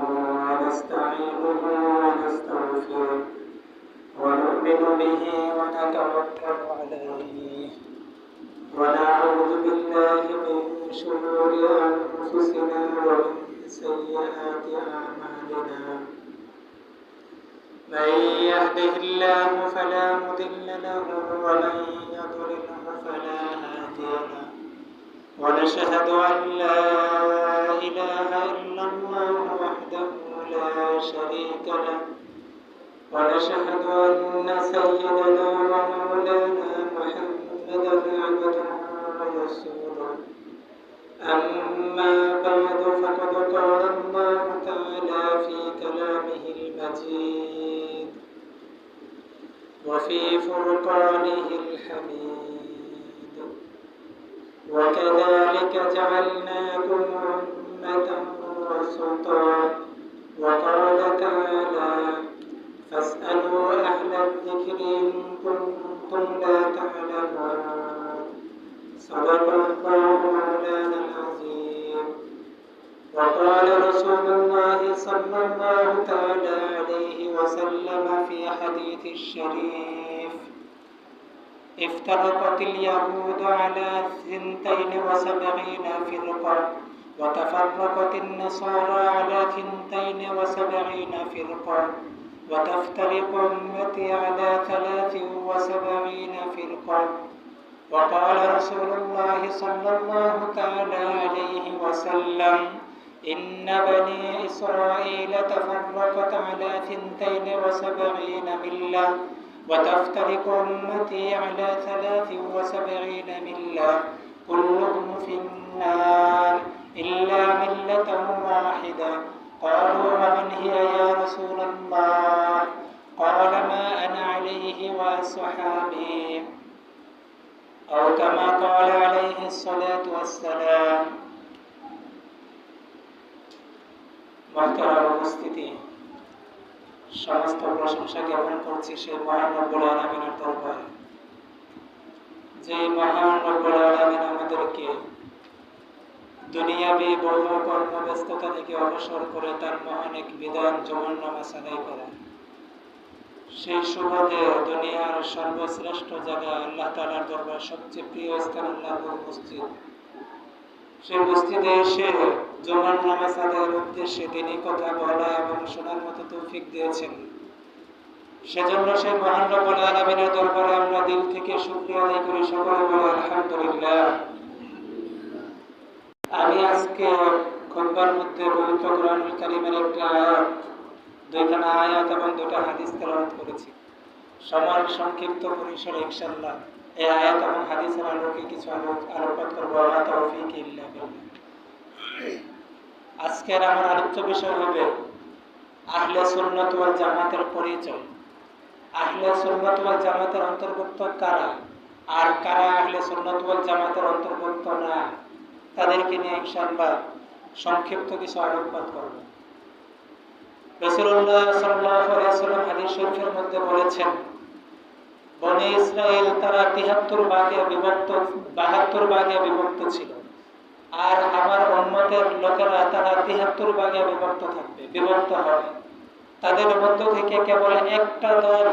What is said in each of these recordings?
ونستعينه ونستغفره ونؤمن به ونتوكل عليه ونعوذ بالله من شرور أنفسنا ومن سيئات أعمالنا من يهده الله فلا مضل له ومن يضلله فلا هادي له ونشهد أن لا إله إلا الله وحده لا شريك له ونشهد أن سيدنا ومولانا محمدا عبده ورسوله أما بعد فقد قال الله تعالى في كلامه المجيد وفي فرقانه الحميد وكذلك جعلناكم أمة وسطا وقال تعالى فاسألوا أهل الذكر إن كنتم لا تعلمون صدق الله مولانا العظيم وقال رسول الله صلى الله تعالى عليه وسلم في حديث الشريف افترقت اليهود على 72 فرقة وتفرقت النصارى على 72 فرقة وتفترق أمتي على 73 فرقة وقال رسول الله صلى الله تعالى عليه وسلم إن بني إسرائيل تفرقت على 72 ملة وتفترق أمتي على 73 ملة كلهم في النار إلا ملة واحدة قالوا ومن هي يا رسول الله قال ما أنا عليه وأصحابي أو كما قال عليه الصلاة والسلام محترم উপস্থিতি সমস্ত প্রশংসা জ্ঞাপন করছি সেই মহান রব্বুল আলামিনের দরবারে যে মহান রব্বুল আলামিন আমাদেরকে দুনিয়াবি বহু কর্মব্যস্ততা থেকে অবসর করে তার মহান এক বিধান জমান নামাজ আদায় করা সেই সুবাদে দুনিয়ার সর্বশ্রেষ্ঠ জায়গা আল্লাহ তাআলার দরবার সবচেয়ে প্রিয় স্থান আল্লাহর মসজিদ সেই মসজিদে এসে জমান নামাজ আদায়ের উদ্দেশ্যে তিনি কথা বলা এবং শোনার মতো তৌফিক দিয়েছেন সেজন্য সেই মহান রব্বুল আলামিনের দরবারে আমরা দিল থেকে শুকরিয়া আদায় করি সকলে বলি আলহামদুলিল্লাহ আমি আজকে খুতবার মধ্যে পবিত্র কোরআনুল কারীমের একটা আয়াত দুইখানা আয়াত এবং দুইটা হাদিস তেলাওয়াত করেছি সময় সংক্ষিপ্ত পরিসরে ইনশাআল্লাহ এই আয়াত এবং হাদিসের আলোকে কিছু আলোকপাত করব ওয়া তাওফীক ইল্লা বিল্লাহ আজকের আমার আলোচ্য বিষয় হবে আহলে সুন্নাত ওয়াল জামাতের পরিচয় আহলে সুন্নাত ওয়াল জামাতের অন্তর্ভুক্ত কারা আর কারা আহলে সুন্নাত ওয়াল জামাতের অন্তর্ভুক্ত না তাদেরকে নিয়ে ইনশাআল্লাহ সংক্ষিপ্ত কিছু আলোকপাত করব রাসূলুল্লাহ সাল্লাল্লাহু আলাইহি ওয়াসাল্লাম হাদিস শরীফের মধ্যে বলেছেন বনি ইসরাইল তারা 73 ভাগে বিভক্ত 72 ভাগে বিভক্ত ছিল আর আমার উম্মতের লোকেরা তারা 73 ভাগে বিভক্ত হবে তাদের মধ্য থেকে কেবল একটা দল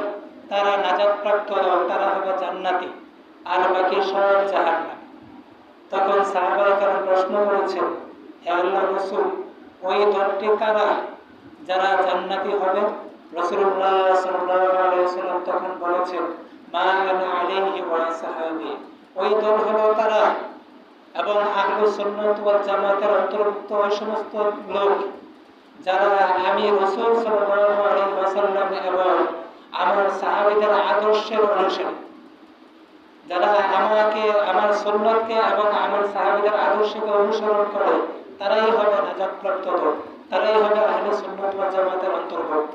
তারা নাজাতপ্রাপ্ত দল তারা হবে জান্নাতি আর বাকি সব জাহান্নামী তখন সাহাবায়ে কেরাম প্রশ্ন করেছেন হে আল্লাহর রাসূল ওই দলটি কারা যারা জান্নাতি হবে রাসূলুল্লাহ সাল্লাল্লাহু আলাইহি ওয়াসাল্লাম তখন বলেছেন মা আনা আলাইহি ওয়া সাহাবী ওই দল হলো তারা এবং আহলুস সুন্নাত ওয়াল জামাতের অন্তর্ভুক্ত ওই সমস্ত লোক যারা আমি রাসূল সাল্লাল্লাহু আলাইহি ওয়াসাল্লাম এবং আমার সাহাবীদের আদর্শের অনুসারী যারা আমাকে আমার সুন্নাতকে এবং আমার সাহাবীদের আদর্শকে অনুসরণ করে তারাই হবে নাজাতপ্রাপ্ত দল তারাই হবে আহলে সুন্নাত ওয়াল জামাতের অন্তর্ভুক্ত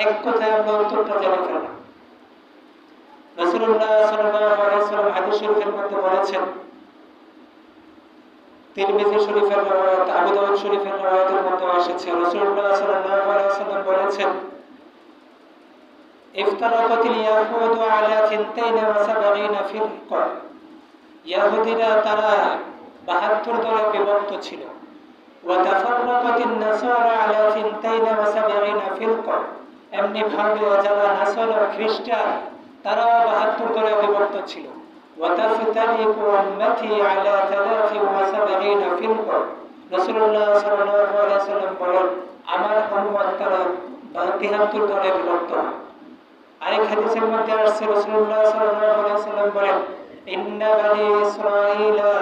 এক কথায় আমরা উত্তরটা জেনে ফেললাম রাসূলুল্লাহ সাল্লাল্লাহু আলাইহি ওয়াসাল্লাম হাদিস শরীফের মধ্যে বলেছেন তিরমিজি শরীফের riwayat আবু দাউদ শরীফের riwayতের মধ্যে এসেছে রাসূলুল্লাহ সাল্লাল্লাহু আলাইহি ওয়াসাল্লাম বলেছেন ইফতারাকাতিল ইয়াহুদু আলা 72 ফিরকা ইহুদিরা তারা 72 দলে বিভক্ত ছিল وتفرقت النصارى على 72 فرقة এমনি ভাবে যারা নাসারা খ্রিস্টান তারাও 72 দলে বিভক্ত ছিল وتفترق أمتي على 73 فرقة রাসূলুল্লাহ সাল্লাল্লাহু আলাইহি ওয়াসাল্লাম বলেন আমার উম্মত তারা 73 দলে বিভক্ত। আরেক হাদিসের মধ্যে আসছে রাসূলুল্লাহ সাল্লাল্লাহু আলাইহি ওয়াসাল্লাম বলেন ইন্না বানি ইসরাঈলা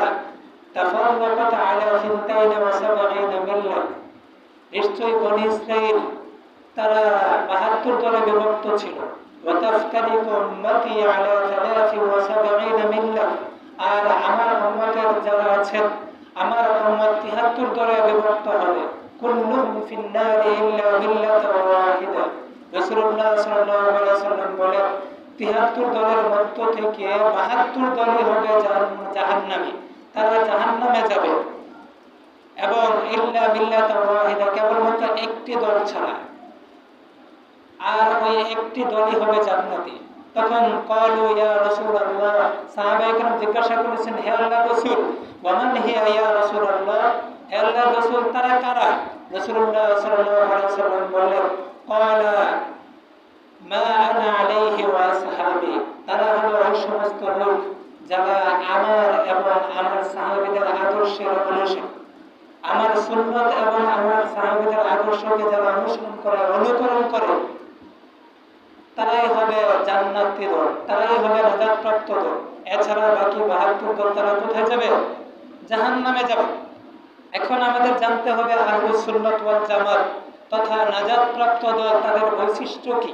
তাফাররাকাত আলা 72 মিল্লা নিশ্চয়ই বনি ইসরাইল তারা 72 দলে বিভক্ত ছিল وتفترق أمتي على 73 মিল্লা আর আমার উম্মতের যারা আছেন আমার উম্মত 73 দলে বিভক্ত হবে কুল্লুহুম ফিন-নার ইল্লা মিল্লাতান ওয়াহিদা রাসূলুল্লাহ সাল্লাল্লাহু আলাইহি ওয়াসাল্লাম বলেন 73 দলের মধ্য থেকে 72 দলই হবে জাহান্নামী তারা জাহান্নামে যাবে এবং ইল্লা মিল্লাতান ওয়াহিদা কেবলমাত্র একটি দল ছাড়া আর ওই একটি দলই হবে জান্নাতি। তখন ক্বালু ইয়া রাসূলুল্লাহ সাহাবায়ে কেরাম জিজ্ঞাসা করেছেন হে আল্লাহর রাসূল ওয়ামান হিয়া ইয়া রাসূলুল্লাহ হে আল্লাহর রাসূল তারা কারা? রাসূলুল্লাহ সাল্লাল্লাহু আলাইহি ওয়াসাল্লাম বললেন ক্বালা মা আনা আলাইহি ওয়া আসহাবি তারা হলো ওই সমস্ত লোক যারা আমার এবং আমার সাহাবীদের আদর্শের অনুসারী আমার সুন্নাত এবং আমার সাহাবীদের আদর্শকে যারা অনুসরণ করে অনুকরণ করে তারাই হবে জান্নাতি দল তারাই হবে নাজাতপ্রাপ্ত দল। এছাড়া বাকি 72 দল তারা কোথায় যাবে? জাহান্নামে যাবে। এখন আমাদের জানতে হবে আহলুস সুন্নাত ওয়াল জামাত তথা নাজাতপ্রাপ্ত দল তাদের বৈশিষ্ট্য কি,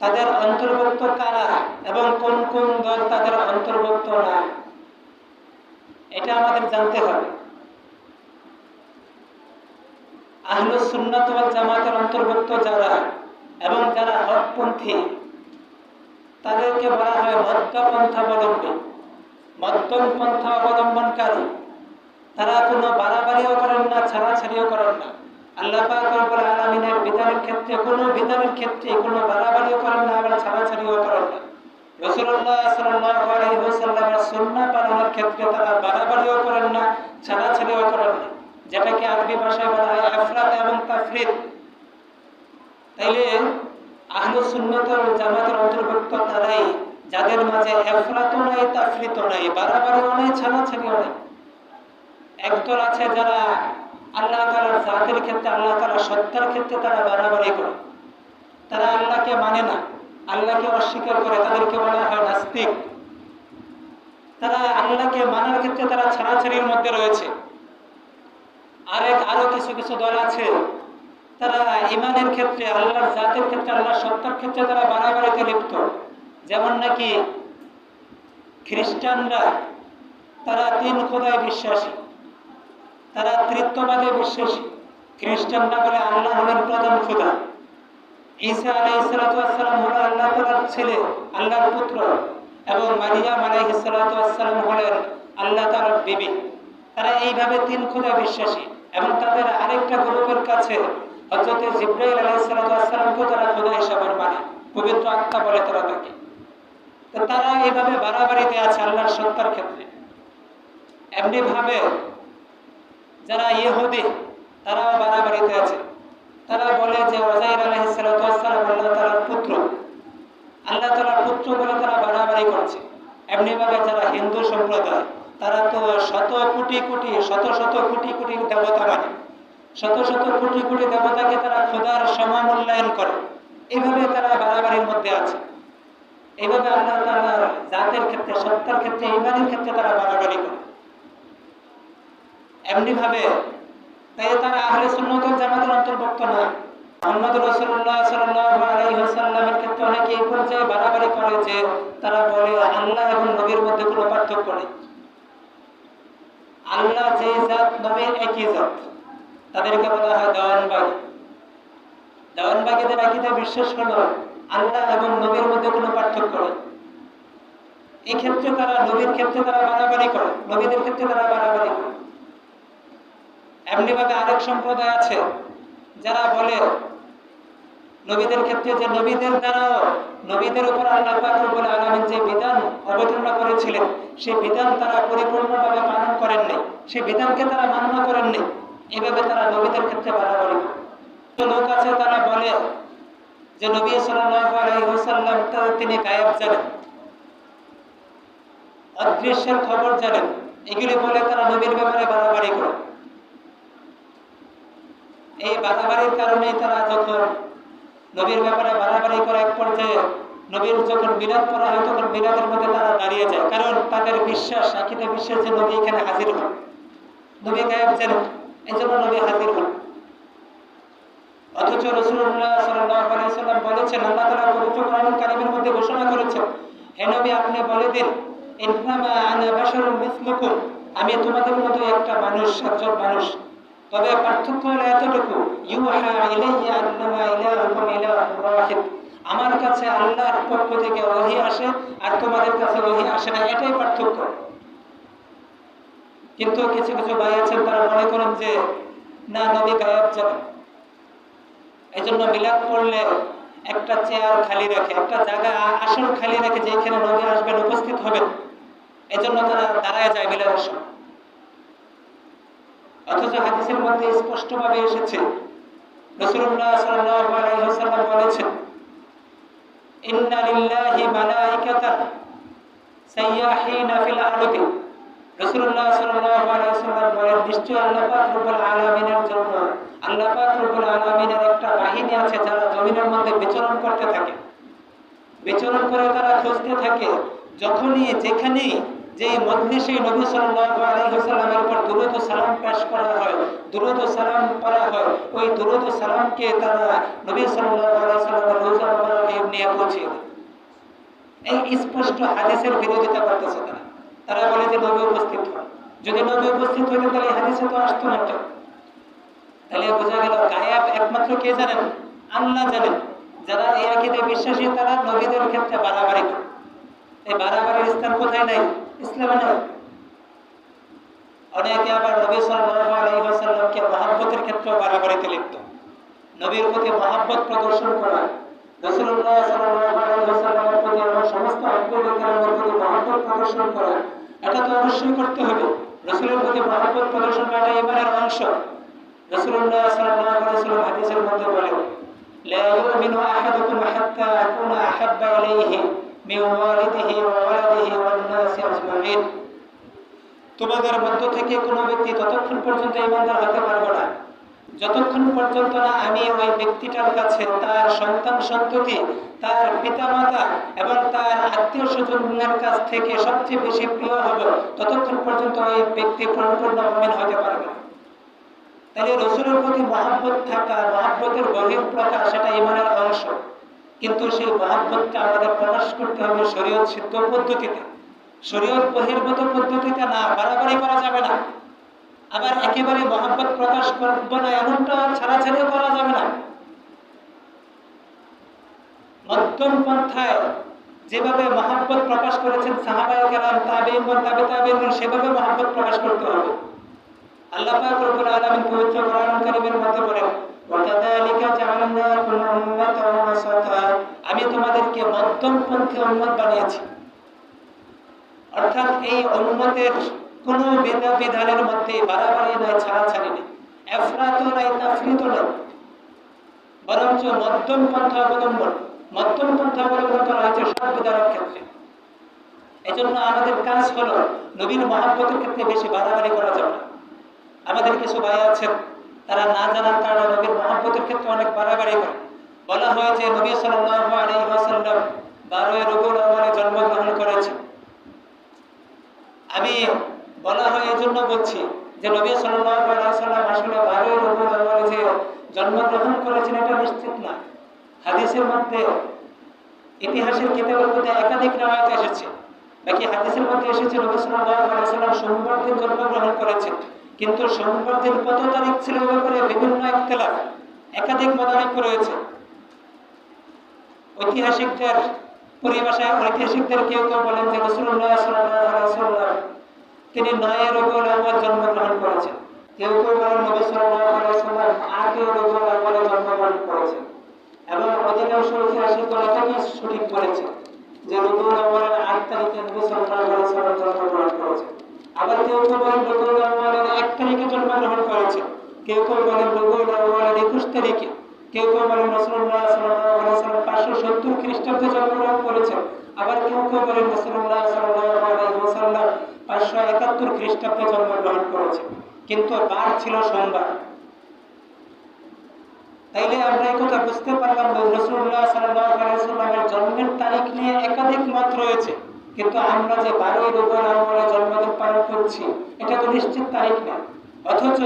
তাদের অন্তর্ভুক্ত কারা এবং কোন কোন দল তাদের অন্তর্ভুক্ত না, এটা আমাদের জানতে হবে। আহলুস সুন্নাত ওয়াল জামাতের অন্তর্ভুক্ত যারা এবং যারা হকপন্থী তাদেরকে বলা হয় মধ্যপন্থাবলম্বী মধ্যম পন্থা অবলম্বনকারী। তারা কোনো বাড়াবাড়িও করেন না ছাড়াছাড়িও করেন না। আল্লাহ পাক রব্বুল আলামিনের বিধানের ক্ষেত্রে কোনো বাড়াবাড়িও করেন না আবার ছাড়াছাড়িও করেন না। রাসূলুল্লাহ সাল্লাল্লাহু আলাইহি ওয়াসাল্লামের সুন্নাহ পালনের ক্ষেত্রে তারা বাড়াবাড়িও করেন না ছাড়াছাড়িও করেন না, যেটাকে আরবি ভাষায় বলা হয় ইফরাত এবং তাফরিদ। তাইলে আহলুস সুন্নাত ওয়াল জামাতের অন্তর্ভুক্ত তারাই যাদের মাঝে ইফরাতও নাই তাফরিদও নাই বাড়াবাড়িও নাই ছাড়াছাড়িও নাই। একদল আছে যারা আল্লাহ তাআলার জাতের ক্ষেত্রে আল্লাহ তাআলার সত্তার ক্ষেত্রে তারা বাড়াবাড়ি করে, তারা আল্লাহকে মানে না, আল্লাহকে অস্বীকার করে, তাদেরকে বলা হয় নাস্তিক। তারা আল্লাহকে মানার ক্ষেত্রে তারা ছাড়াছাড়ির মধ্যে রয়েছে। আরো কিছু কিছু দল আছে তারা ঈমানের ক্ষেত্রে আল্লাহর জাতের ক্ষেত্রে আল্লাহর সত্তার ক্ষেত্রে তারা বাড়াবাড়িতে লিপ্ত। যেমন নাকি খ্রিস্টানরা তারা 3 খোদায় বিশ্বাসী, তারা তৃত্ববাদে বিশ্বাসী। খ্রিস্টানরা বলে আল্লাহ হলেন প্রধান খোদা, ঈসা আলাইহিস সালাতু ওয়াস সালাম হলো আল্লাহ তাআলার ছেলে, আল্লাহর পুত্র, এবং মারিয়াম আলাইহিস সালাতু ওয়াস সালাম হলেন আল্লাহ তাআলার বিবি। তারা এইভাবে 3 খোদা বিশ্বাসী এবং তাদের আরেকটা গ্রুপের কাছে হযরত জিবরাইল আলাইহিস সালাতু ওয়াস সালামকে তারা খোদা হিসেবে মানে, পবিত্র আত্মা বলে তারা তাকে। তো তারা এইভাবে বাড়াবাড়িতে আছে আল্লাহর সত্তার ক্ষেত্রে। এমনি ভাবে যারা ইহুদি তারাও বাড়াবাড়িতে আছে। তারা বলে যে উযাইর আলাইহিস সালাতু ওয়াস সালাম আল্লাহ তাআলার পুত্র, আল্লাহ তাআলার পুত্র বলে তারা বাড়াবাড়ি করছে। এমনি ভাবে যারা হিন্দু সম্প্রদায় তারা তো শত কোটি কোটি দেবতা মানে, শত কোটি দেবতাকে তারা খোদার সমমূল্যায়ন করে। এইভাবে তারা বাড়াবাড়ির মধ্যে আছে। এইভাবে আল্লাহ তাআলার জাতের ক্ষেত্রে সত্তার ক্ষেত্রে ঈমানের ক্ষেত্রে তারা বাড়াবাড়ি করে। এমনি ভাবে তাই তারা আহলে সুন্নাত ওয়াল জামাতের অন্তর্ভুক্ত না। মুহাম্মদ রাসূলুল্লাহ সাল্লাল্লাহু আলাইহি ওয়াসাল্লামের ক্ষেত্রে অনেকে এই পর্যায়ে বাড়াবাড়ি করে যে তারা বলে আল্লাহ এবং নবীর মধ্যে কোনো পার্থক্য নেই, আল্লাহ যে জাত নবী একই জাত। তাদেরকে বলা হয় দেওয়ানবাগী। দেওয়ানবাগীদের আকীদা বিশ্বাস হলো আল্লাহ এবং নবীর মধ্যে কোনো পার্থক্য নেই। এই ক্ষেত্রে তারা নবীর ক্ষেত্রে তারা বাড়াবাড়ি করে, নবীদের ক্ষেত্রে তারা বাড়াবাড়ি করে। এমনি ভাবে আরেক সম্প্রদায় আছে যারা বলে নবীদের ক্ষেত্রে যে নবীদের দ্বারাও নবীদের উপর আল্লাহ পাক রব্বুল আলামিন যে বিধান অবতীর্ণ করেছিলেন সেই বিধান তারা পরিপূর্ণভাবে পালন করেননি, সেই বিধানকে তারা মান্য করেননি। এভাবে তারা নবীদের ক্ষেত্রে বাড়াবাড়ি করে। তো লোক আছে তারা বলে যে নবী সাল্লাল্লাহু আলাইহি ওয়াসাল্লাম তিনি গায়েব জানেন, অদৃশ্যের খবর জানেন, এগুলি বলে তারা নবীর ব্যাপারে বাড়াবাড়ি করে। এই বাড়াবাড়ির কারণে তারা যখন নবীর ব্যাপারে বাড়াবাড়ি করে এক পর্যায়ে নবীর যখন মিলাদ পড়া হয় তখন মিলাদের মধ্যে তারা দাঁড়িয়ে যায়, কারণ তাদের বিশ্বাস, আকীদা বিশ্বাস যে নবী এখানে হাজির হন, নবী গায়েব জানেন, এই জন্য নবী হাজির হন। অথচ রাসূলুল্লাহ সাল্লাল্লাহু আলাইহি ওয়াসাল্লাম বলেছেন, আল্লাহ তাআলা পবিত্র কোরআনুল কারীমের মধ্যে ঘোষণা করেছেন, হে নবী আপনি বলে দিন, ইন্নামা আনা বাশারুম মিসলুকুম, আমি তোমাদের মতো একটা মানুষ, একজন মানুষ। তবে পার্থক্য হলো এতটুকু, ইউহা ইলাইয়া আন্নামা ইলাহুকুম ইলাহুন ওয়াহিদ, আমার কাছে আল্লাহর পক্ষ থেকে ওহী আসে আর তোমাদের কাছে ওহী আসে না, এটাই পার্থক্য। কিন্তু কিছু কিছু ভাই আছেন তারা মনে করেন যে না, নবী গায়েব জানেন, এই জন্য মিলাদ পড়লে একটা চেয়ার খালি রাখে, একটা জায়গা আসন খালি রাখে যেখানে নবী আসবেন, উপস্থিত হবেন, এই জন্য তারা দাঁড়ায় যায় মিলাদের সময়। অথচ হাদিসের মধ্যে স্পষ্টভাবে এসেছে, রাসূলুল্লাহ সাল্লাল্লাহু আলাইহি ওয়াসাল্লাম বলেছেন, ইন্না লিল্লাহি মালাইকাতান সাইয়াহিনা ফিল আরদি, রাসূলুল্লাহ সাল্লাল্লাহু আলাইহি ওয়াসাল্লাম বলেন, নিশ্চয়ই আল্লাহ পাক রব্বুল আলামিনের জন্য, আল্লাহ পাক রব্বুল আলামিনের একটা বাহিনী আছে যারা জমিনের মধ্যে বিচরণ করতে থাকে, বিচরণ করে তারা খুঁজতে থাকে, যখনই যেখানেই যে মজলিসে নবী সাল্লাল্লাহু আলাইহি ওয়াসাল্লামের উপর দুরূদ ও সালাম পেশ করা হয়, দুরূদ ও সালাম পড়া হয়, ওই দুরূদ ও সালামকে তারা নবী সাল্লাল্লাহু আলাইহি ওয়াসাল্লামের রওজা মুবারকে নিয়ে পৌঁছে দেয়। এই স্পষ্ট হাদিসের বিরোধিতা করতেছে তারা। তারা বলে যে নবী উপস্থিত হন, যদি নবী উপস্থিত হতেন তাহলে হাদিসে তো আসতো না। তাহলে বোঝা গেল গায়েব একমাত্র কে জানেন? আল্লাহ জানেন। যারা এই আকীদায় বিশ্বাসী তারা নবীদের ক্ষেত্রে বাড়াবাড়ি করে। এই বাড়াবাড়ির স্থান কোথায় নাই? ইসলামে নাই। অনেকে আবার নবী সাল্লাল্লাহু আলাইহি ওয়াসাল্লামকে মহব্বতের ক্ষেত্রে বাড়াবাড়িতে লিপ্ত। নবীর প্রতি মহব্বত প্রদর্শন করা, রাসূলুল্লাহ সাল্লাল্লাহু আলাইহি ওয়াসাল্লামের প্রতি এবং সমস্ত আত্মীয় কেরামের প্রতি মহব্বত প্রদর্শন করা, এটা তো অবশ্যই করতে হবে। রাসূলের প্রতি মহব্বত প্রদর্শন করাটা ঈমানের অংশ। রাসূলুল্লাহ সাল্লাল্লাহু আলাইহি ওয়াসাল্লাম হাদিসের মধ্যে বলেন, লা ইউমিনু আহাদুকুম হাত্তা আকুনা আহাব্বা ইলাইহি মিন ওয়ালিদিহি ওয়া ওয়ালাদিহি ওয়ান নাসি আজমাইন। তোমাদের মধ্য থেকে কোনো ব্যক্তি ততক্ষণ পর্যন্ত ঈমানদার হতে পারবে না যতক্ষণ পর্যন্ত না আমি ওই ব্যক্তিটার কাছে তার সন্তান সন্ততি, তার পিতামাতা এবং তার আত্মীয় স্বজনের কাছ থেকে সবচেয়ে বেশি প্রিয় হব, ততক্ষণ পর্যন্ত ওই ব্যক্তি পরিপূর্ণ মুমিন হতে পারবে না। তাহলে রাসূলের প্রতি মহব্বত থাকা, মহব্বতের বহিঃপ্রকাশ, সেটা ঈমানের অংশ। কিন্তু সেই মহব্বতটা আমাদের প্রকাশ করতে হবে শরীয়ত সিদ্ধ পদ্ধতিতে, শরীয়ত বহির্ভূত পদ্ধতিতে না। বাড়াবাড়ি করা যাবে না। আবার একেবারে মহব্বত প্রকাশ করব না এমনটা ছাড়াছাড়িও করা যাবে না। মধ্যম পন্থায় যেভাবে মহব্বত প্রকাশ করেছেন সাহাবায়ে কেরাম, তাবেঈন, তাবে তাবেঈন, সেভাবে মহব্বত প্রকাশ করতে হবে। আল্লাহ পাক রব্বুল আলামিন পবিত্র কোরআনুল কারীমের মধ্যে বলেন, ওয়াকাযালিকা জাআলনাকুম উম্মাতান ওয়াসাতা, আমি তোমাদেরকে মধ্যমপন্থী উম্মত বানিয়েছি। অর্থাৎ এই উম্মতের কোন বিধানের মধ্যে বাড়াবাড়ি নাই, ছাড়াছাড়ি নেই, এফরাতও নাই, তাফরিতও নাই, বরঞ্চ মধ্যম পন্থা অবলম্বন করা হয়েছে সব বিধানের ক্ষেত্রে। এই জন্য আমাদের কাজ হলো নবীর মহব্বতের ক্ষেত্রে বেশি বাড়াবাড়ি করা যাবে না। আমাদের কিছু ভাই আছেন তারা না জানার কারণে নবীর মহব্বতের ক্ষেত্রে অনেক বাড়াবাড়ি করে। বলা হয় যে নবী সাল্লাল্লাহু আলাইহি ওয়াসাল্লাম 12 রবিউল আউয়ালে জন্মগ্রহণ করেছেন। আমি বলা হয় এই জন্য বলছি যে নবী সাল্লাল্লাহু আলাইহি ওয়াসাল্লাম আসলে 12 রবিউল আউয়ালে যে জন্মগ্রহণ করেছেন এটা নিশ্চিত না। হাদিসের মধ্যে, ইতিহাসের কিতাবের মধ্যে একাধিক riwayat এসেছে, বাকি হাদিসের মধ্যে এসেছে নবী সাল্লাল্লাহু আলাইহি ওয়াসাল্লাম সোমবার দিন জন্মগ্রহণ করেছেন। কিন্তু সোমবার দিন কত তারিখ ছিল এ ব্যাপারে বিভিন্ন ইখতিলাফ, একাধিক মতানৈক্য রয়েছে। ঐতিহাসিকদের পরিভাষায় ঐতিহাসিকদের কেউ কেউ বলেন যে রাসূলুল্লাহ সাল্লাল্লাহু আলাইহি ওয়াসাল্লাম তিনি 9 রবিউল আউয়াল জন্মগ্রহণ করেছেন। কেউ কেউ বলেন নবী সাল্লাল্লাহু আলাইহি ওয়াসাল্লাম 8 রবিউল আউয়ালে জন্মগ্রহণ করেছেন। এবং শরীফে আসে কথাটাই সঠিক বলেছে যে রবিউল আউয়ালের 8 তারিখে নবী সাল্লাল্লাহু আলাইহি ওয়াসাল্লাম জন্মগ্রহণ করেছেন। আবার কেউ কেউ বলেন রবিউল আউয়ালের 1 তারিখে জন্মগ্রহণ করেছেন, কেউ কেউ বলেন রবিউল আউয়ালের 21 তারিখে, কেউ কেউ বলেন রাসূলুল্লাহ সাল্লাল্লাহু আলাইহি ওয়াসাল্লাম 570 খ্রিস্টাব্দে জন্মগ্রহণ করেছেন, আবার কেউ কেউ বলেন রাসূলুল্লাহ সাল্লাল্লাহু আলাইহি ওয়াসাল্লাম 571 খ্রিস্টাব্দে জন্মগ্রহণ করেছেন, কিন্তু বার ছিল সোমবার। তাইলে আমরা এই কথা বুঝতে পারলাম যে রাসূলুল্লাহ সাল্লাল্লাহু আলাইহি ওয়াসাল্লামের জন্মের তারিখ নিয়ে একাধিক মত রয়েছে, কিন্তু আমরা যে 12 রবিউল আউয়ালে জন্মদিন পালন করছি এটা তো নিশ্চিত তারিখ না। অথচ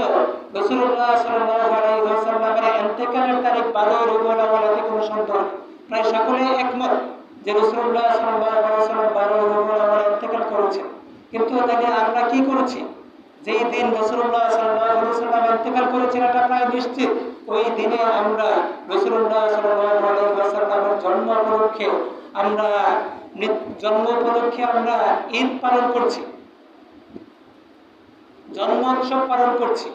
রাসূলুল্লাহ সাল্লাল্লাহু আলাইহি ওয়াসাল্লামের ইন্তেকালের তারিখ 12 রবিউল আউয়ালে কোনো সন্দেহ নেই। প্রায় সকলেই একমত যে রাসূলুল্লাহ সাল্লাল্লাহু আলাইহি ওয়াসাল্লাম 12 রবিউল আউয়ালে ইন্তেকাল করেছেন। কিন্তু তাহলে আমরা কি করছি? যেই দিন রাসূলুল্লাহ সাল্লাল্লাহু আলাইহি ওয়াসাল্লাম ইন্তেকাল করেছেন এটা প্রায় নিশ্চিত, ওই দিনে আমরা রাসূলুল্লাহ সাল্লাল্লাহু আলাইহি ওয়াসাল্লামের জন্ম উপলক্ষে আমরা ঈদ পালন করছি, জন্ম উৎসব পালন করছি।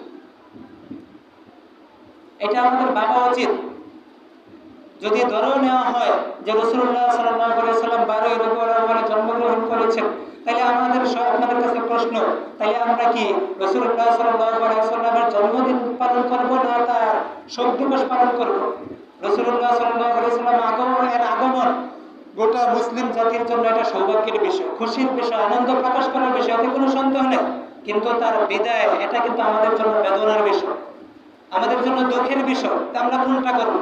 এটা আমাদের ভাবা উচিত। যদি ধরেও নেওয়া হয় যে রাসূলুল্লাহ সাল্লাল্লাহু আলাইহি ওয়াসাল্লাম 12 রবিউল আউয়ালে জন্মগ্রহণ করেছেন, তাহলে আপনাদের কাছে প্রশ্ন, তাহলে আমরা কি রাসূলুল্লাহ সাল্লাল্লাহু আলাইহি ওয়াসাল্লামের জন্মদিন পালন করব না তার শোক দিবস পালন করব? রাসূলুল্লাহ সাল্লাল্লাহু আলাইহি ওয়াসাল্লামের আগমন গোটা মুসলিম জাতির জন্য এটা সৌভাগ্যের বিষয়, খুশির বিষয়, আনন্দ প্রকাশ করার বিষয়, এতে কোনো সন্দেহ নেই। কিন্তু তার বিদায় এটা কিন্তু আমাদের জন্য বেদনার বিষয়, আমাদের জন্য দুঃখের বিষয়। আমরা কোনটা করব?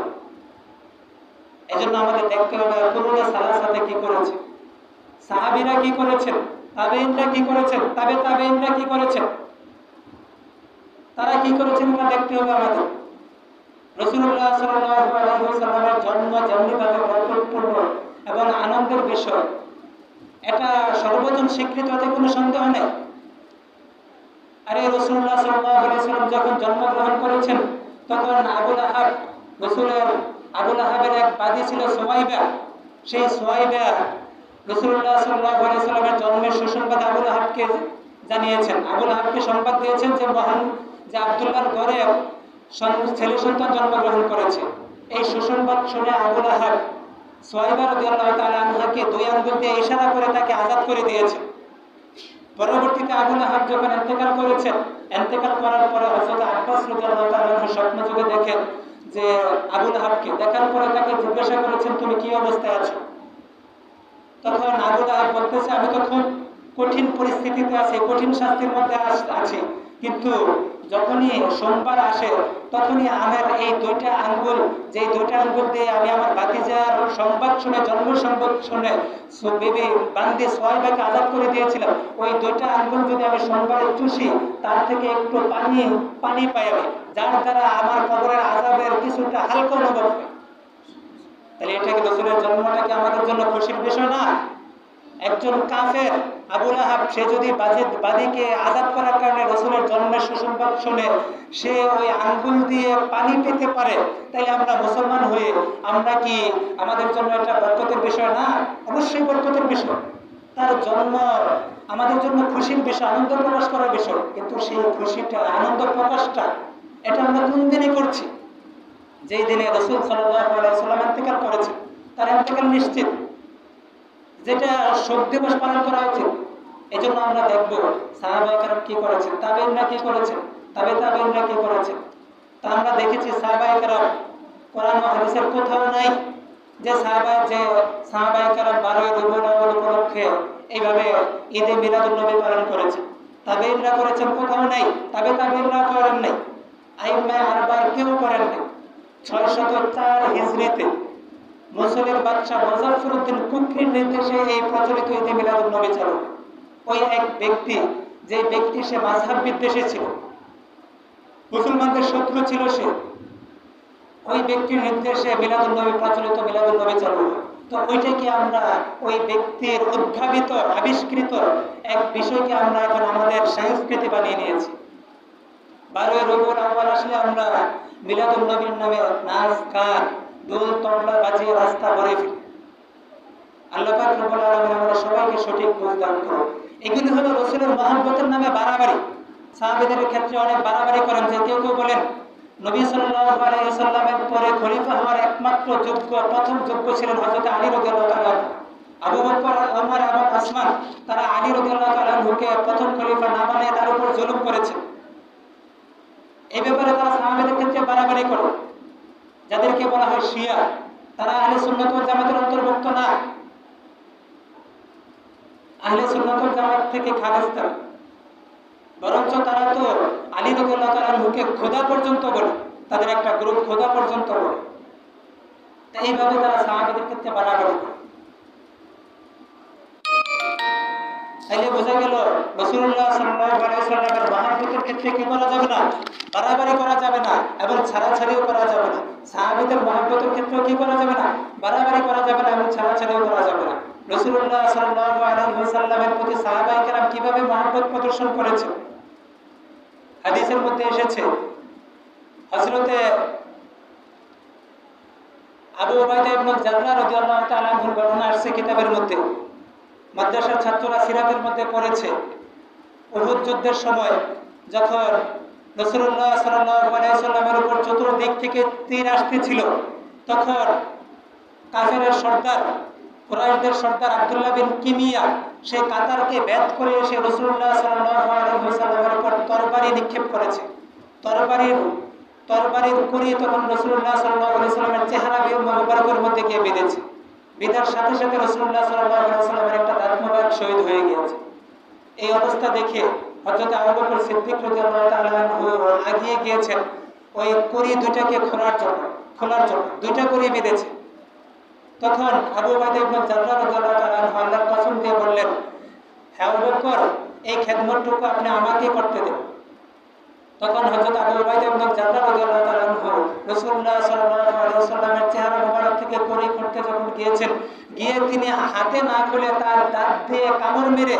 এজন্য আমাদের দেখতে হবে কুরুনে সালাসাতে কি করেছে, সাহাবীরা কি করেছেন, তাবেঈনরা কি করেছেন, তাবেঈনরা কি করেছেন, তারা কি করেছেন তা দেখতে হবে আমাদের। রাসূলুল্লাহ সাল্লাল্লাহু আলাইহি ওয়াসাল্লামের জন্ম যেমনিভাবে বরকতপূর্ণ এবং আনন্দের বিষয়, এটা সর্বজন স্বীকৃত, এতে কোনো সন্দেহ নেই। আরে রাসূলুল্লাহ সাল্লাল্লাহু আলাইহি ওয়াসাল্লাম যখন জন্মগ্রহণ করেছেন তখন আবু লাহাবের এক বাদী ছিল সুয়াইবা। সেই সুয়াইবা রাসূলুল্লাহ সাল্লাল্লাহু আলাইহি ওয়াসাল্লামের জন্মের সুসংবাদ আবু লাহাবকে জানিয়েছেন। আবু লাহাবকে সংবাদ দিয়েছেন যে আব্দুল্লাহর ঘরে ছেলে সন্তান জন্মগ্রহণ করেছে। এই সুসংবাদ শুনে আবু লাহাব সুয়াইবা রাদিয়াল্লাহু তাআলা আনহাকে 2 আঙ্গুল দিয়ে ইশারা করে তাকে আযাদ করে দিয়েছেন। পরবর্তীতে আবু লাহাব যখন ইন্তেকাল করার পরে হযরত আব্বাস রাদিয়াল্লাহু তাআলা স্বপ্নযোগে দেখেন যে আবু লাহাবকে, দেখার পরে তাকে জিজ্ঞাসা করেছেন তুমি কি অবস্থায় আছো? তখন আবু লাহাব বলতেছে আমি তো খুব কঠিন পরিস্থিতিতে আছি, কঠিন শাস্তির মধ্যে আছি, কিন্তু যখনই সোমবার আসে তখনই আমার এই 2টা আঙ্গুল, যেই 2টা আঙ্গুল দিয়ে আমি আমার ভাতিজার সংবাদ শুনে, জন্ম সংবাদ শুনে বিবি বান্দি সুয়াইবাকে আযাদ করে দিয়েছিলাম, ওই 2টা আঙ্গুল যদি আমি সোমবারে চুষি তার থেকে একটু পানি পাই আমি, যার দ্বারা আমার কবরের আযাবের কিছুটা হালকা অনুভব হয়। তাহলে এটা কি রাসূলের জন্মটা কি আমাদের জন্য খুশির বিষয় না? একজন কাফের আবু লাহাব, সে যদি বাদীকে আযাদ করার কারণে রাসূলের জন্মের সুসংবাদ শুনে সে ওই আঙ্গুল দিয়ে পানি পেতে পারে, তাই আমরা মুসলমান হয়ে আমরা কি আমাদের জন্য এটা বরকতের বিষয় না? অবশ্যই বরকতের বিষয়। তার জন্ম আমাদের জন্য খুশির বিষয়, আনন্দ প্রকাশ করার বিষয়, কিন্তু সেই খুশিটা, আনন্দ প্রকাশটা এটা আমরা কোন দিনে করছি? যেই দিনে রাসূল সাল্লাল্লাহু আলাইহি ওয়াসাল্লাম ইন্তেকাল করেছেন, তার ইন্তেকাল নিশ্চিত, যেটা শোক দিবস পালন করা উচিত। এজন্য আমরা দেখব সাহাবায়ে কেরাম কি করেছেন, তাবেঈনরা কি করেছেন, তাবেঈনরা কি করেছেন। তা আমরা দেখেছি সাহাবায়ে কেরাম, কোরআন ও হাদিসের কোথাও নাই যে সাহাবায়ে কেরাম 12 রবিউল আউয়াল উপলক্ষে এইভাবে ঈদে মিলাদুন নবী পালন করেছেন। তাবেঈনরা করেছেন কোথাও নাই, তাবেঈনরা করেন নাই, আইম্মায়ে আরবার কেউ করেন নাই। 604 হিজরিতে মুসলিম বাদশা মুজাফফরউদ্দিন কুকরির নির্দেশে এই প্রচলিত ঈদে মিলাদুন নবী চালু। ওই এক ব্যক্তি, যে ব্যক্তি সে মাযহাব বিদ্বেষী ছিল, মুসলমানদের শত্রু ছিল, সে ওই ব্যক্তির নির্দেশে মিলাদুন নবী প্রচলিত মিলাদুন নবী চালু। তো ওইটাকে আমরা ওই ব্যক্তির উদ্ভাবিত, আবিষ্কৃত এক বিষয়কে আমরা এখন আমাদের সংস্কৃতি বানিয়ে নিয়েছি। 12 রবিউল আউয়াল আসলে আমরা মিলাদুন নবীর নামে নাচ, গান, দোল তবলা বাজিয়ে রাস্তা ভরে ফেলি। আল্লাহ পাক রব্বুল আলামিন আমাদের সবাইকে সঠিক বুঝ দান করুন। এগুলি হলো রাসূলের মহব্বতের নামে বাড়াবাড়ি। সাহাবীদের ক্ষেত্রে অনেক বাড়াবাড়ি করেন, যে কেউ কেউ বলেন নবী সাল্লাল্লাহু আলাইহি ওয়াসাল্লামের পরে খলিফা হওয়ার একমাত্র প্রথম যোগ্য ছিলেন হযরত আলী রাদিয়াল্লাহু তাআলা। আবু বকর, ওমর এবং ওসমান তারা আলী রাদিয়াল্লাহু তাআলা হুকে প্রথম খলিফা না বানিয়ে তার উপর জুলুম করেছে। এই ব্যাপারে তারা সাহাবাদের ক্ষেত্রে বাড়াবাড়ি করে। যাদেরকে বলা হয় শিয়া, তারা আহলে সুন্নাত ওয়াল জামাতের অন্তর্ভুক্ত না। আহলে সুন্নাত ওয়াল জামাত থেকে খারেজ তারা, বরঞ্চ তারা তো আলী রাদিয়াল্লাহু তাআলা হুকে খোদা পর্যন্ত বলে, তাদের একটা গ্রুপ খোদা পর্যন্ত বলে। তাই এইভাবে তারা সাহাবাদের ক্ষেত্রে বাড়াবাড়ি করে। তাইলে বোঝা গেল রাসূলুল্লাহ সাল্লাল্লাহু আলাইহি ওয়াসাল্লামের মহব্বতের ক্ষেত্রে কি করা যাবে না? বাড়াবাড়ি করা যাবে না এবং ছাড়াছাড়িও করা যাবে না। সাহাবীদের মহব্বতের ক্ষেত্রেও কি করা যাবে না? বাড়াবাড়ি করা যাবে না এবং ছাড়াছাড়িও করা যাবে না। রাসূলুল্লাহ সাল্লাল্লাহু আলাইহি ওয়াসাল্লামের প্রতি সাহাবায়ে কেরাম কিভাবে মহব্বত প্রদর্শন করেছে হাদিসের মধ্যে এসেছে। হযরতে আবু উবাইদা ইবনে জাররাহ রাদিয়াল্লাহু তাআলা আনহুর ঘটনা আসছে কিতাবের মধ্যে। মাদ্রাসার ছাত্ররা সিরাতের মধ্যে পড়েছে, উহুদ যুদ্ধের সময় যখন রাসূলুল্লাহ সাল্লাল্লাহু আলাইহি ওয়াসাল্লামের উপর চতুর্দিক থেকে তীর আসতেছিল, তখন কাফেরের সর্দার, কুরাইশদের সর্দার আব্দুল্লাহ বিন কিমিয়া সে কাতারকে ভেদ করে এসে রাসূলুল্লাহ সাল্লাল্লাহু আলাইহি ওয়াসাল্লামের উপর তরবারি নিক্ষেপ করেছে। তরবারির কুড়ি তখন রাসূলুল্লাহ সাল্লাল্লাহু আলাইহি ওয়াসাল্লামের চেহারা মুবারকের মধ্যে গিয়ে বেঁধেছে। বিদার সাথে সাথে রাসূলুল্লাহ সাল্লাল্লাহু আলাইহি ওয়াসাল্লামের একটা দাঁত মোবারক শহীদ হয়ে গিয়েছে। এই অবস্থা দেখে হযরত আবু বকর সিদ্দিক রাদিয়াল্লাহু তাআলা আনহু এগিয়ে গিয়েছেন ওই কুড়ি দুইটাকে খোলার জন্য দুইটা কুড়ি বেঁধেছে। তখন আবু উবাইদা ইবনে জাররাহ রাদিয়াল্লাহু তাআলা আনহু আল্লাহর কসম দিয়ে বললেন, হে আবু বকর, এই খেদমতটুকু আপনি আমাকে করতে দেন। তখন হযরত আবু উবাইদা ইবনে জাররাহ রাদিয়াল্লাহু তাআলা আনহু রাসূলুল্লাহ সাল্লাল্লাহু আলাইহি ওয়াসাল্লামের চেহারা মোবারক থেকে কুড়ি খুঁড়তে যখন গিয়েছেন, গিয়ে তিনি হাতে না খুলে তার দাঁত দিয়ে কামড় মেরে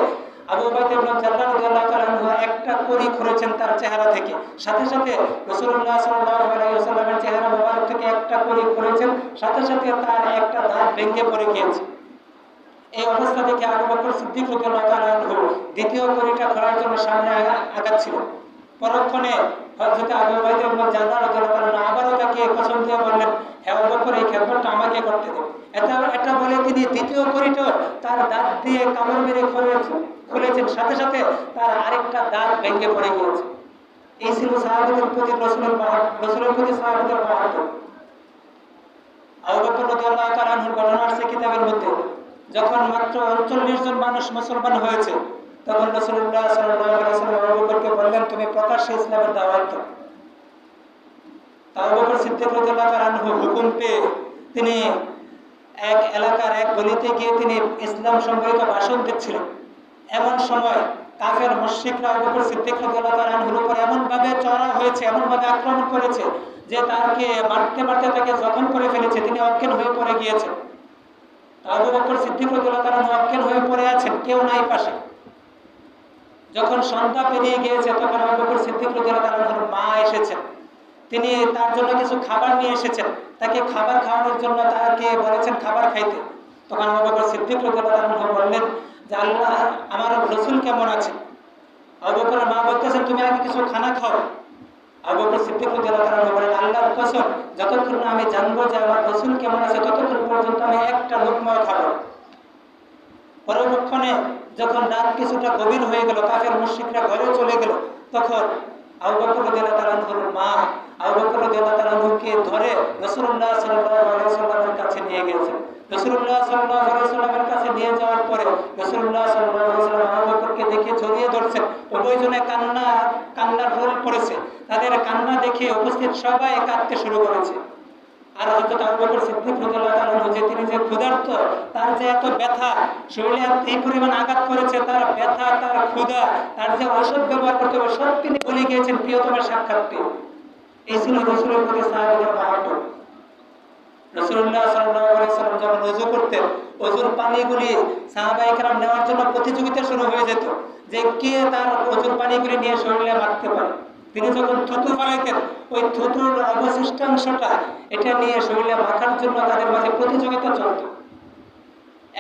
আবু উবাইদা ইবনে জাররাহ রাদিয়াল্লাহু তাআলা আনহু একটা কুড়ি খুঁড়েছেন তার চেহারা থেকে। সাথে সাথে রাসূলুল্লাহ সাল্লাল্লাহু আলাইহি ওয়াসাল্লামের চেহারা মোবারক থেকে একটা কুড়ি খুঁড়েছেন, সাথে সাথে তার একটা দাঁত ভেঙে পড়ে গিয়েছে। এই অবস্থা দেখে আবু বকর সিদ্দিক রাদিয়াল্লাহু তাআলা আনহু দ্বিতীয় কুড়িটা খোলার জন্য সামনে আগাচ্ছিল। পরক্ষণে হযরত আবু উবাইদা ইবনে জাররাহ রাদিয়াল্লাহু তাআলা আবারও তাকে কসম দিয়ে বললেন, হে আবু বকর, এই খেদমতটা আমাকে করতে দিন। এটা বলে তিনি দ্বিতীয় কুড়িটা তার দাঁত দিয়ে কামড় মেরে খুলেছেন, সাথে সাথে তার আরেকটা দাঁত ভেঙে পড়ে গিয়েছে। এই ছিল সাহাবাদের প্রতি রাসূলের প্রতি সাহাবাদের মহব্বত। আবু বকর রাদিয়াল্লাহু তাআলা আনহুর ঘটনা আসছে কিতাবের মধ্যে। যখন মাত্র 39 জন মানুষ মুসলমান হয়েছে, তখন রাসূলুল্লাহ সাল্লাল্লাহু আলাইহি ওয়াসাল্লাম আবু বকরকে বললেন, তুমি প্রকাশ্যে ইসলামের দাওয়াত দাও। আবু বকর সিদ্দিক রাদিয়াল্লাহু তাআলা আনহু হুকুম পেয়ে তিনি এক এলাকার এক গলিতে গিয়ে তিনি ইসলাম সম্পর্কিত ভাষণ দিচ্ছিলেন। এমন সময় কাফের মুশরিকরা আবু বকর সিদ্দিক রাদিয়াল্লাহু তাআলা আনহুর উপর এমনভাবে চড়া হয়েছে, এমনভাবে আক্রমণ করেছে যে তাকে মারতে মারতে তাকে জখম করে ফেলেছে, তিনি অজ্ঞান হয়ে পড়ে গিয়েছেন। আবু বকর সিদ্দিক রাদিয়াল্লাহু তাআলা আনহু অজ্ঞান হয়ে পড়ে আছেন, কেউ নাই পাশে। যখন সন্ধ্যা পেরিয়ে গিয়েছে, তখন আবু বকর সিদ্দিক রাদিয়াল্লাহু তাআলা আনহুর মা এসেছেন। তিনি তার জন্য কিছু খাবার নিয়ে এসেছেন, তাকে খাবার খাওয়ানোর জন্য তাকে বলেছেন খাবার খাইতে। তখন আবু বকর সিদ্দিক রাদিয়াল্লাহু তাআলা আনহু বললেন যে, আল্লাহ, আমার রাসূল কেমন আছে? আবু বকরের মা বলতেছেন, তুমি আগে কিছু খানা খাও। আবু বকর সিদ্দিক রাদিয়াল্লাহু তাআলা আনহু বলেন, আল্লাহর কসম, যতক্ষণ না আমি জানবো যে আমার রাসূল কেমন আছে, ততক্ষণ পর্যন্ত আমি একটা লুকমাও খাবো। পরক্ষণে যখন রাত কিছুটা গভীর হয়ে গেল, কাফের মুশরিকরা ঘরে চলে গেল, তখন আবু বকর রাদিয়াল্লাহু তাআলা আনহুর মা আবু বকর রাদিয়াল্লাহু তাআলা আনহুকে ধরে রাসূলুল্লাহ সাল্লাল্লাহু আলাইহি ওয়াসাল্লামের কাছে নিয়ে গেছেন। রাসূলুল্লাহ সাল্লাল্লাহু আলাইহি ওয়াসাল্লামের কাছে নিয়ে যাওয়ার পরে রাসূলুল্লাহ সাল্লাল্লাহু আলাইহি ওয়াসাল্লাম আবু বকরকে দেখে জড়িয়ে ধরছেন। উভয়জনে কান্নার রোল পড়েছে। তাদের কান্না দেখে উপস্থিত সবাই কাঁদতে শুরু করেছে। আর হযরত আবু বকর সিদ্দিক রাদিয়াল্লাহু তাআলা আনহু তিনি যে ক্ষুধার্ত, তার যে এত ব্যথা, শরীরে এই পরিমাণ আঘাত করেছে, তার ব্যথা, তার ক্ষুধা, তার যে ঔষধ ব্যবহার করতে হবে সব তিনি ভুলে গিয়েছেন প্রিয়তমের সাক্ষাৎ পেয়ে। এই ছিল রাসূলের প্রতি সাহাবাদের মহব্বত। রাসূলুল্লাহ সাল্লাল্লাহু আলাইহি ওয়াসাল্লাম যখন ওযু করতেন, ওযুর পানিগুলি সাহাবায়ে কেরাম নেওয়ার জন্য প্রতিযোগিতা শুরু হয়ে যেত যে কে তার ওযুর পানিগুলি নিয়ে শরীরে মাখতে পারে। তিনি যখন থুতু ফেলাইতেন, ওই থুতুর অবশিষ্টাংশটা এটা নিয়ে শরীরে মাখার জন্য তাদের মাঝে প্রতিযোগিতা চলত।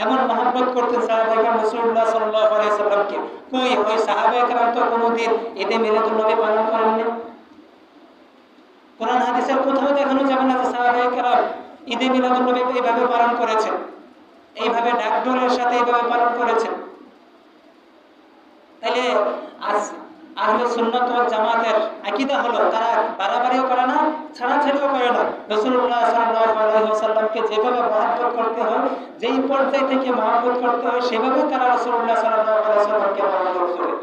এমন মহব্বত করতেন সাহাবায়ে কেরাম রাসূলুল্লাহ সাল্লাল্লাহু আলাইহি ওয়াসাল্লামকে। কই ওই সাহাবায়ে কেরাম তো কোনোদিন ঈদে মিলাদুন নবী পালন করেননি, কোরআন হাদিসের কোথাও দেখানো যাবে না যে সাহাবায়ে কেরাম ঈদে মিলাদুন নবী এইভাবে পালন করেছেন, এইভাবে ডাকডোলের সাথে এইভাবে পালন করেছেন। তাইলে আজ আহলে সুন্নাত ওয়াল জামাতের আকীদা হলো তারা বাড়াবাড়িও করে না, ছাড়াছাড়িও করে না। রাসূলুল্লাহ সাল্লাল্লাহু আলাইহি ওয়াসাল্লামকে যেভাবে মহব্বত করতে হয়, যেই পর্যায় থেকে মহব্বত করতে হয়, সেভাবে তারা রাসূলুল্লাহ সাল্লাল্লাহু আলাইহি ওয়াসাল্লামকে মহব্বত করে।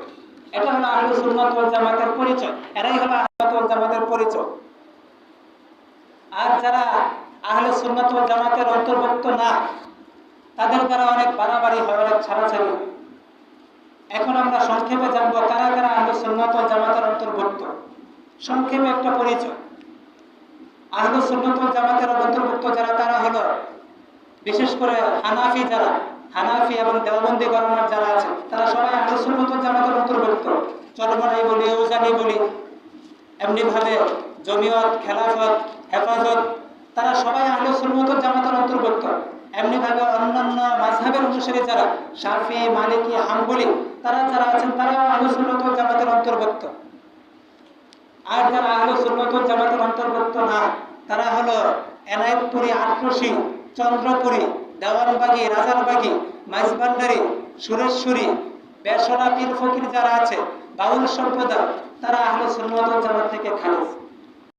এটা হলো আহলে সুন্নাত ওয়াল জামাতের পরিচয়, এরাই হলো আহলে সুন্নাত ওয়াল জামাতের পরিচয়। আর যারা আহলে সুন্নাত ওয়াল জামাতের অন্তর্ভুক্ত না, তাদের দ্বারা অনেক বাড়াবাড়ি হয়, অনেক ছাড়াছাড়ি। এখন আমরা সংক্ষেপে জানবো কারা কারা আহলে সুন্নাত ওয়াল জামাতের অন্তর্ভুক্ত। সংক্ষেপে একটা পরিচয়। আহলে সুন্নাত ওয়াল জামাতের অন্তর্ভুক্ত যারা, তারা হলো বিশেষ করে হানাফি, যারা হানাফি এবং দেওবন্দি গণনার যারা আছে, তারা সবাই আহলে সুন্নাত ওয়াল জামাতের অন্তর্ভুক্ত। চরমনাই বলি, ইউজানি বলি, এমনি ভাবে জমিয়ত, খেলাফত, হেফাজত, তারা সবাই আহলে সুন্নাত ওয়াল জামাতের অন্তর্ভুক্ত। এমনি ভাবে অন্যান্য মাযহাবের অনুসারী যারা শাফি, মালিকি, হাম্বলি, তারা যারা আছেন তারাও আহলে সুন্নাত ওয়াল জামাতের অন্তর্ভুক্ত। আর যারা আহলে সুন্নাত ওয়াল জামাতের অন্তর্ভুক্ত না, তারা হলো এনায়েতপুরি, আটরশি, চন্দ্রপুরি, দেওয়ানবাগী, রাজারবাগী, মাইজভান্ডারি, সুরেশ্বরী, বেসরা, পীর ফকির যারা আছে, বাউল সম্প্রদায়, তারা আহলে সুন্নাত ওয়াল জামাত থেকে খারিজ।